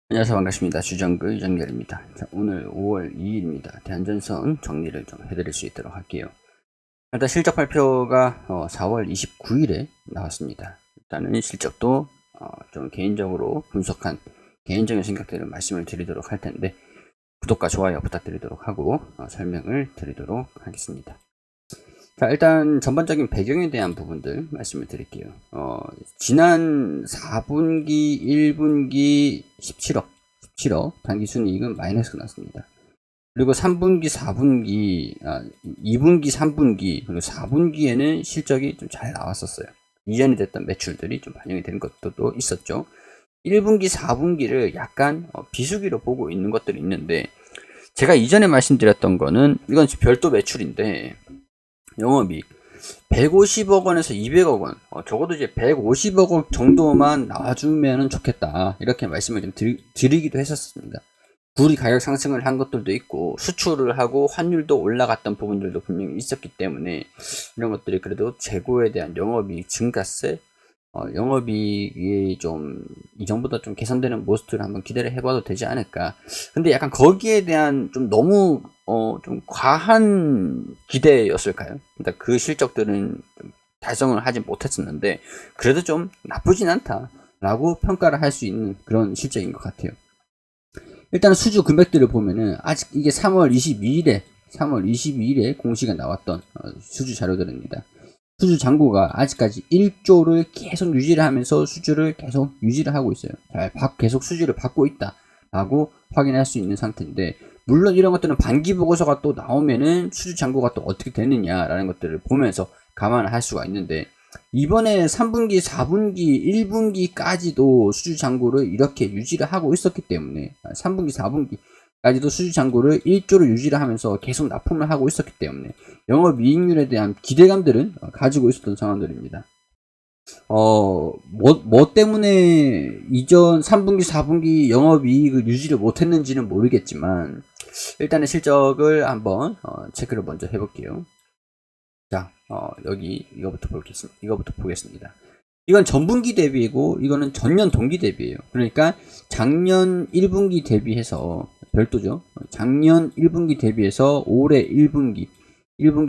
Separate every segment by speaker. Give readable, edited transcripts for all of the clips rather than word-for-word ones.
Speaker 1: 안녕하세요. 반갑습니다. 주정글 이정렬입니다. 자, 오늘 5월 2일입니다. 대한전선 정리를 좀 해드릴 수 있도록 할게요. 일단 실적 발표가 4월 29일에 나왔습니다. 일단은 실적도 좀 개인적으로 분석한 개인적인 생각들을 말씀을 드리도록 할 텐데 구독과 좋아요 부탁드리도록 하고 설명을 드리도록 하겠습니다. 자, 일단 전반적인 배경에 대한 부분들 말씀을 드릴게요. 지난 4분기, 1분기 17억 단기순이익은 마이너스가 났습니다. 그리고 3분기, 4분기, 2분기, 3분기, 그리고 4분기에는 실적이 좀 잘 나왔었어요. 이전에 됐던 매출들이 좀 반영이 된 것들도 있었죠. 1분기, 4분기를 약간 비수기로 보고 있는 것들이 있는데, 제가 이전에 말씀드렸던 거는 이건 별도 매출인데, 영업이익 150억 원에서 200억 원, 적어도 이제 150억 원 정도만 나와주면 좋겠다, 이렇게 말씀을 좀 드리기도 했었습니다. 굴이 가격 상승을 한 것들도 있고 수출을 하고 환율도 올라갔던 부분들도 분명히 있었기 때문에 이런 것들이 그래도 재고에 대한 영업이익 증가세, 영업이익이 좀 이전보다 좀 개선되는 모습들을 한번 기대를 해봐도 되지 않을까. 근데 약간 거기에 대한 좀 너무 좀 과한 기대였을까요? 그러니까 그 실적들은 좀 달성을 하지 못했었는데 그래도 좀 나쁘진 않다라고 평가를 할 수 있는 그런 실적인 것 같아요. 일단 수주 금액들을 보면은 아직 이게 3월 22일에 공시가 나왔던 수주 자료들입니다. 수주 잔고가 아직까지 1조를 계속 유지를 하면서 수주를 계속 유지를 하고 있어요. 계속 수주를 받고 있다라고 확인할 수 있는 상태인데, 물론 이런 것들은 반기 보고서가 또 나오면은 수주 잔고가 또 어떻게 되느냐라는 것들을 보면서 감안을 할 수가 있는데, 이번에 3분기, 4분기, 1분기까지도 수주 잔고를 이렇게 유지를 하고 있었기 때문에 3분기, 4분기까지도 수주 잔고를 1조를 유지를 하면서 계속 납품을 하고 있었기 때문에 영업이익률에 대한 기대감들은 가지고 있었던 상황들입니다. 뭐 때문에 이전 3분기, 4분기 영업이익을 유지를 못했는지는 모르겠지만 일단은 실적을 한번 체크를 먼저 해볼게요. 자, 여기 이거부터 보겠습니다. 이건 전분기 대비이고 이거는 전년 동기 대비예요. 그러니까 작년 1분기 대비해서 별도죠. 작년 1분기 대비해서 올해 1분기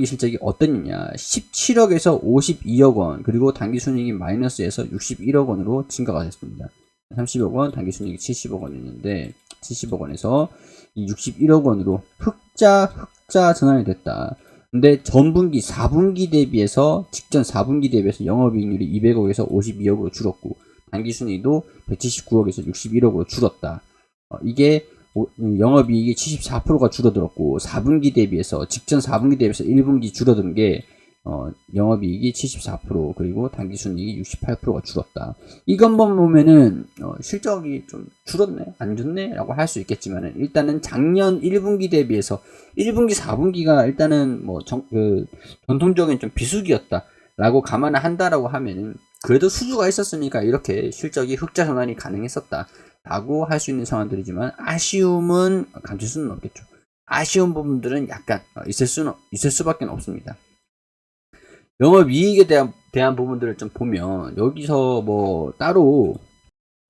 Speaker 1: 실적이 어땠느냐. 17억에서 52억 원, 그리고 단기순이익이 마이너스에서 61억 원으로 증가가 됐습니다. 30억 원, 단기순이익이 70억 원이었는데 70억 원에서 이 61억 원으로 흑자 전환이 됐다. 근데 전분기 4분기 대비해서 직전 4분기 대비해서 영업이익률이 200억에서 52억으로 줄었고 단기순이익도 179억에서 61억으로 줄었다. 이게 영업이익이 74%가 줄어들었고 4분기 대비해서 직전 4분기 대비해서 1분기 줄어든 게 영업이익이 74% 그리고 단기순이익이 68%가 줄었다. 이것만 보면은 실적이 좀 줄었네, 안 좋네 라고 할 수 있겠지만 일단은 작년 1분기 대비해서 1분기 4분기가 일단은 뭐 전통적인 좀 비수기였다 라고 감안을 한다라고 하면은 그래도 수주가 있었으니까 이렇게 실적이 흑자 전환이 가능했었다 라고 할 수 있는 상황들이지만 아쉬움은 감출 수는 없겠죠. 아쉬운 부분들은 약간 있을 수밖에 없습니다. 영업이익에 대한 부분들을 좀 보면 여기서 뭐 따로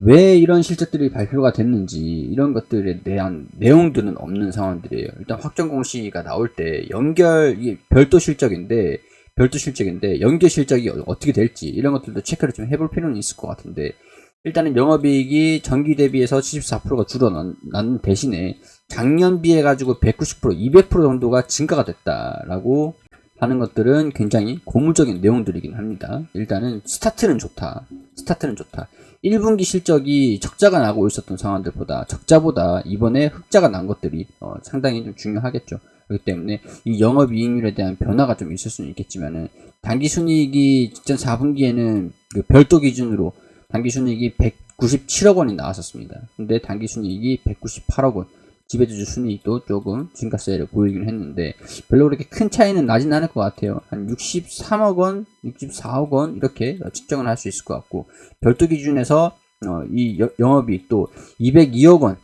Speaker 1: 왜 이런 실적들이 발표가 됐는지 이런 것들에 대한 내용들은 없는 상황들이에요. 일단 확정 공시가 나올 때 이게 별도 실적인데 연결 실적이 어떻게 될지 이런 것들도 체크를 좀 해볼 필요는 있을 것 같은데, 일단은 영업이익이 전기 대비해서 74%가 줄어난 대신에 작년 비해 가지고 190%, 200% 정도가 증가가 됐다라고 하는 것들은 굉장히 고무적인 내용들이긴 합니다. 일단은 스타트는 좋다. 1분기 실적이 적자가 나고 있었던 상황들보다 적자보다 이번에 흑자가 난 것들이 상당히 좀 중요하겠죠. 그렇기 때문에 이 영업이익률에 대한 변화가 좀 있을 수는 있겠지만은 단기순이익이 직전 4분기에는 그 별도 기준으로 단기순이익이 197억 원이 나왔었습니다. 근데 단기순이익이 198억 원, 지배주주 순이익도 조금 증가세를 보이긴 했는데 별로 그렇게 큰 차이는 나진 않을 것 같아요. 한 63억 원, 64억 원 이렇게 측정을 할 수 있을 것 같고, 별도 기준에서 이 영업이익도 202억 원,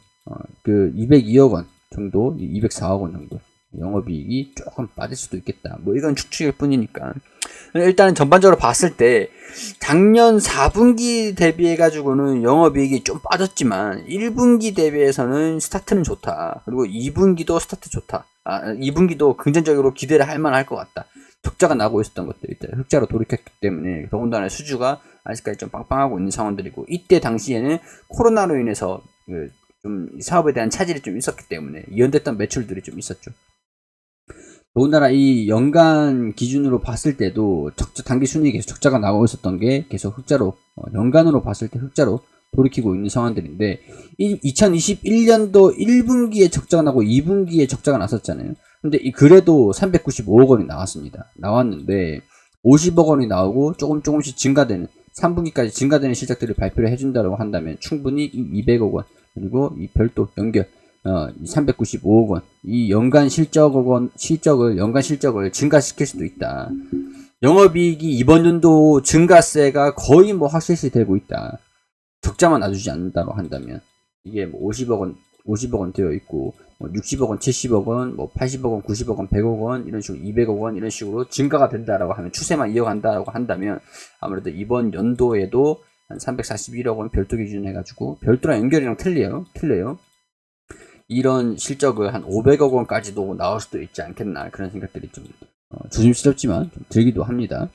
Speaker 1: 202억 원 정도, 204억 원 정도 영업이익이 조금 빠질 수도 있겠다. 뭐 이건 추측일 뿐이니까. 일단은 전반적으로 봤을 때 작년 4분기 대비해 가지고는 영업이익이 좀 빠졌지만 1분기 대비해서는 스타트는 좋다. 그리고 2분기도 스타트 좋다. 2분기도 긍정적으로 기대를 할 만할 것 같다. 적자가 나고 있었던 것들이 흑자로 돌이켰기 때문에 더군다나 수주가 아직까지 좀 빵빵하고 있는 상황들이고, 이때 당시에는 코로나로 인해서 좀 사업에 대한 차질이 좀 있었기 때문에 이연됐던 매출들이 좀 있었죠. 더군다나 이 연간 기준으로 봤을 때도 단기 순이익이 계속 적자가 나오고 있었던 게 계속 흑자로, 연간으로 봤을 때 흑자로 돌이키고 있는 상황들인데, 2021년도 1분기에 적자가 나고 2분기에 적자가 났었잖아요. 근데 그래도 395억 원이 나왔는데 50억 원이 나오고 조금씩 증가되는 3분기까지 증가되는 실적들을 발표를 해준다고 한다면 충분히 이 200억 원 그리고 이 별도 연결 395억 원 이 연간 실적을 증가시킬 수도 있다. 영업이익이 이번 연도 증가세가 거의 뭐 확실시 되고 있다. 적자만 놔주지 않는다고 한다면 이게 뭐 50억 원 되어 있고, 뭐 60억 원, 70억 원, 뭐 80억 원, 90억 원, 100억 원 이런 식으로 200억 원 이런 식으로 증가가 된다라고 하면, 추세만 이어간다라고 한다면 아무래도 이번 연도에도 한 341억 원 별도 기준 해가지고, 별도랑 연결이랑 틀려요. 이런 실적을 한 500억 원까지도 나올 수도 있지 않겠나, 그런 생각들이 좀 조심스럽지만 좀 들기도 합니다.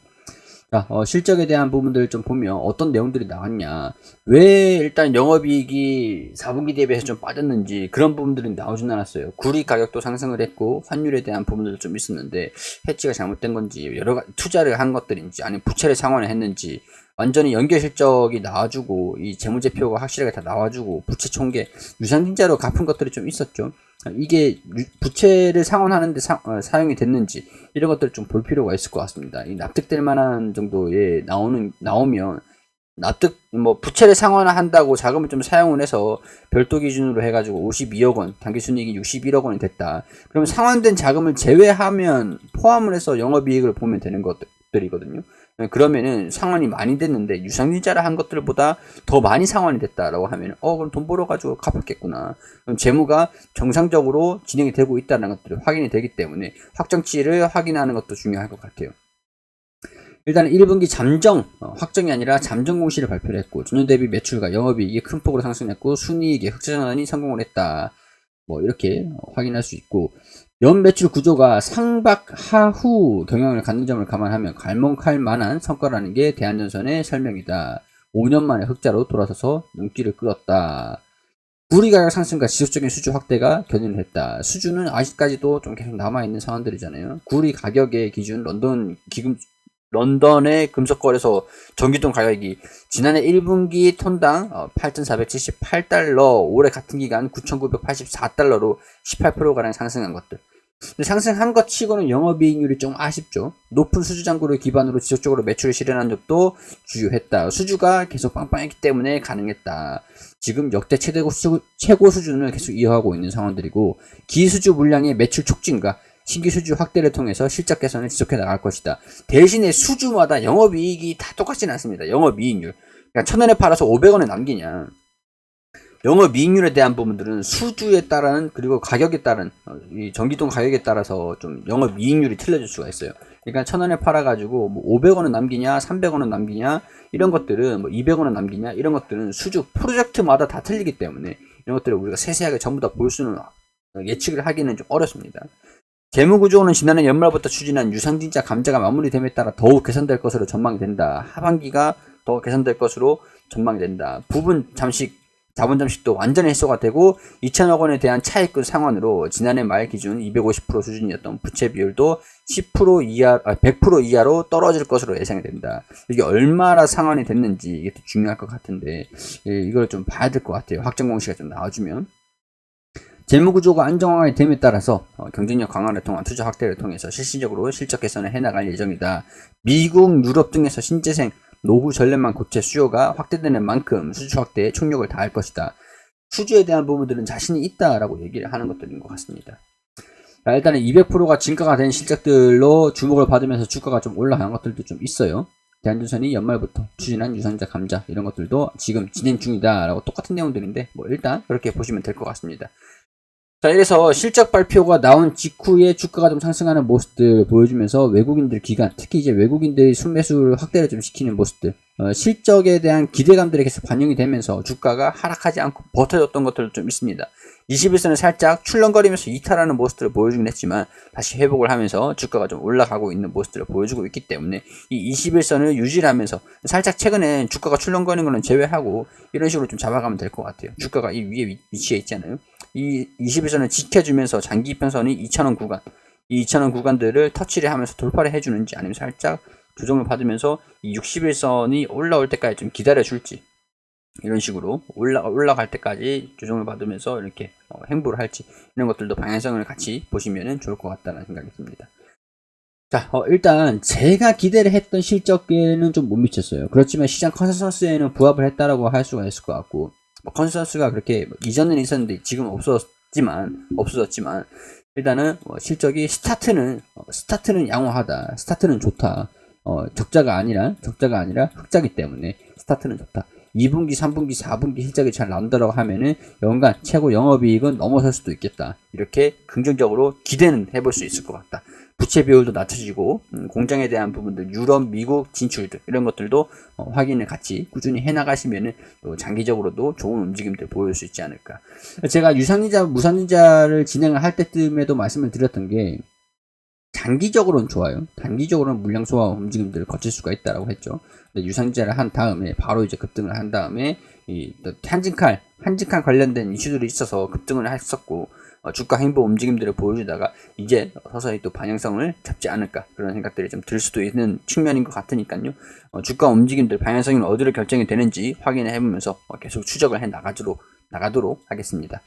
Speaker 1: 자, 실적에 대한 부분들 좀 보면 어떤 내용들이 나왔냐, 왜 일단 영업이익이 4분기 대비해서 좀 빠졌는지 그런 부분들이 나오진 않았어요. 구리 가격도 상승을 했고 환율에 대한 부분들도 좀 있었는데, 해치가 잘못된 건지 여러가지 투자를 한 것들인지 아니면 부채를 상환을 했는지, 완전히 연결 실적이 나와주고 이 재무제표가 확실하게 다 나와주고 부채 총계 유상증자로 갚은 것들이 좀 있었죠. 이게 부채를 상환하는데 사용이 됐는지 이런 것들을 좀 볼 필요가 있을 것 같습니다. 이 납득될 만한 정도에 나오면 부채를 상환한다고 자금을 좀 사용을 해서 별도 기준으로 해가지고 52억 원, 단기 순이익이 61억 원이 됐다. 그럼 상환된 자금을 제외하면 포함을 해서 영업이익을 보면 되는 것들이거든요. 그러면은 상환이 많이 됐는데 유상증자를 한 것들보다 더 많이 상환이 됐다라고 하면 그럼 돈 벌어가지고 갚았겠구나. 그럼 재무가 정상적으로 진행이 되고 있다는 것들이 확인이 되기 때문에 확정치를 확인하는 것도 중요할 것 같아요. 일단 1분기 잠정, 확정이 아니라 잠정 공시를 발표를 했고, 전년 대비 매출과 영업이익이 큰 폭으로 상승했고 순이익의 흑자 전환이 성공을 했다. 뭐 이렇게 확인할 수 있고, 연 매출 구조가 상박 하후 경영을 갖는 점을 감안하면 갈망할 만한 성과라는 게 대한전선의 설명이다. 5년 만에 흑자로 돌아서서 눈길을 끌었다. 구리 가격 상승과 지속적인 수주 확대가 견인을 했다. 수주는 아직까지도 좀 계속 남아있는 상황들이잖아요. 구리 가격의 기준 런던의 금속거래소 전기돈 가격이 지난해 1분기 톤당 8,478달러, 올해 같은 기간 9,984달러로 18%가량 상승한 것들. 상승한 것 치고는 영업이익률이 좀 아쉽죠. 높은 수주 잔고를 기반으로 지속적으로 매출을 실현한 적도 주요했다. 수주가 계속 빵빵했기 때문에 가능했다. 지금 역대 최고 수준을 계속 이어가고 있는 상황들이고, 기수주 물량의 매출 촉진과 신규 수주 확대를 통해서 실적 개선을 지속해 나갈 것이다. 대신에 수주마다 영업이익이 다 똑같지는 않습니다. 영업이익률. 그러니까 1,000원에 팔아서 500원에 남기냐. 영업이익률에 대한 부분들은 수주에 따른, 그리고 가격에 따른, 이 전기돈 가격에 따라서 좀 영업이익률이 틀려질 수가 있어요. 그러니까 1,000원에 팔아가지고 뭐 500원은 남기냐, 300원은 남기냐, 이런 것들은 뭐 200원은 남기냐, 이런 것들은 수주 프로젝트마다 다 틀리기 때문에 이런 것들을 우리가 세세하게 전부 다 볼 수는, 예측을 하기는 좀 어렵습니다. 재무구조는 지난해 연말부터 추진한 유상증자 감자가 마무리됨에 따라 더욱 개선될 것으로 전망이 된다. 하반기가 더 개선될 것으로 전망이 된다. 자본 잠식도 완전히 해소가 되고 2천억 원에 대한 차입금 상환으로 지난해 말 기준 250% 수준이었던 부채 비율도 10% 이하, 100% 이하로 떨어질 것으로 예상이 된다. 이게 얼마나 상환이 됐는지 이게 또 중요할 것 같은데, 이걸 좀 봐야 될 것 같아요. 확정 공시가 좀 나와주면. 재무구조가 안정화가 됨에 따라서 경쟁력 강화를 통한 투자 확대를 통해서 실질적으로 실적 개선을 해나갈 예정이다. 미국, 유럽 등에서 신재생, 노후 전례만 고체 수요가 확대되는 만큼 수주 확대에 총력을 다할 것이다. 수주에 대한 부분들은 자신이 있다라고 얘기를 하는 것들인 것 같습니다. 자, 일단은 200%가 증가가 된 실적들로 주목을 받으면서 주가가 좀 올라간 것들도 좀 있어요. 대한전선이 연말부터 추진한 유상증자 감자 이런 것들도 지금 진행 중이다라고 똑같은 내용들인데, 뭐 일단 그렇게 보시면 될 것 같습니다. 자, 이래서 실적 발표가 나온 직후에 주가가 좀 상승하는 모습들 보여주면서 외국인들 기관, 특히 이제 외국인들이 순매수를 확대를 좀 시키는 모습들, 실적에 대한 기대감들이 계속 반영이 되면서 주가가 하락하지 않고 버텨줬던 것들도 좀 있습니다. 21선은 살짝 출렁거리면서 이탈하는 모습들을 보여주긴 했지만 다시 회복을 하면서 주가가 좀 올라가고 있는 모습들을 보여주고 있기 때문에 이 21선을 유지를 하면서 살짝 최근에 주가가 출렁거리는 거는 제외하고 이런 식으로 좀 잡아가면 될 것 같아요. 주가가 이 위에 위치해 있잖아요. 이 21선을 지켜주면서 장기 이평선이 2,000원 구간, 이 2,000원 구간들을 터치를 하면서 돌파를 해주는지 아니면 살짝 조정을 받으면서 이 61선이 올라올 때까지 좀 기다려줄지, 이런 식으로 올라갈 때까지 조정을 받으면서 이렇게 행보를 할지, 이런 것들도 방향성을 같이 보시면 좋을 것 같다는 생각이 듭니다. 자, 일단 제가 기대를 했던 실적에는 좀 못 미쳤어요. 그렇지만 시장 컨센서스에는 부합을 했다라고 할 수가 있을 것 같고, 컨센서스가 그렇게 이전에는 있었는데 지금 없어졌지만 일단은 실적이 스타트는 양호하다, 스타트는 좋다, 적자가 아니라 흑자기 때문에 스타트는 좋다. 2분기, 3분기, 4분기 실적이 잘 나온다고 하면은 연간 최고 영업이익은 넘어설 수도 있겠다. 이렇게 긍정적으로 기대는 해볼 수 있을 것 같다. 부채 비율도 낮춰지고 공장에 대한 부분들, 유럽, 미국 진출들, 이런 것들도 확인을 같이 꾸준히 해나가시면은 또 장기적으로도 좋은 움직임들 보일 수 있지 않을까. 제가 유상증자, 무상증자를 진행을 할 때쯤에도 말씀을 드렸던 게, 장기적으로는 좋아요. 단기적으로는 물량 소화 움직임들을 거칠 수가 있다라고 했죠. 근데 유상증자를 한 다음에 바로 이제 급등을 한 다음에 이 한진칼 관련된 이슈들이 있어서 급등을 했었고, 주가 행보 움직임들을 보여주다가 이제 서서히 또 방향성을 잡지 않을까, 그런 생각들이 좀 들 수도 있는 측면인 것 같으니까요. 주가 움직임들 방향성이 어디로 결정이 되는지 확인을 해보면서 계속 추적을 해 나가도록 하겠습니다.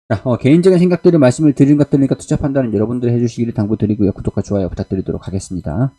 Speaker 1: 자, 개인적인 생각들을 말씀을 드린 것들이니까 투자 판단은 여러분들이 해주시기를 당부드리고요. 구독과 좋아요 부탁드리도록 하겠습니다.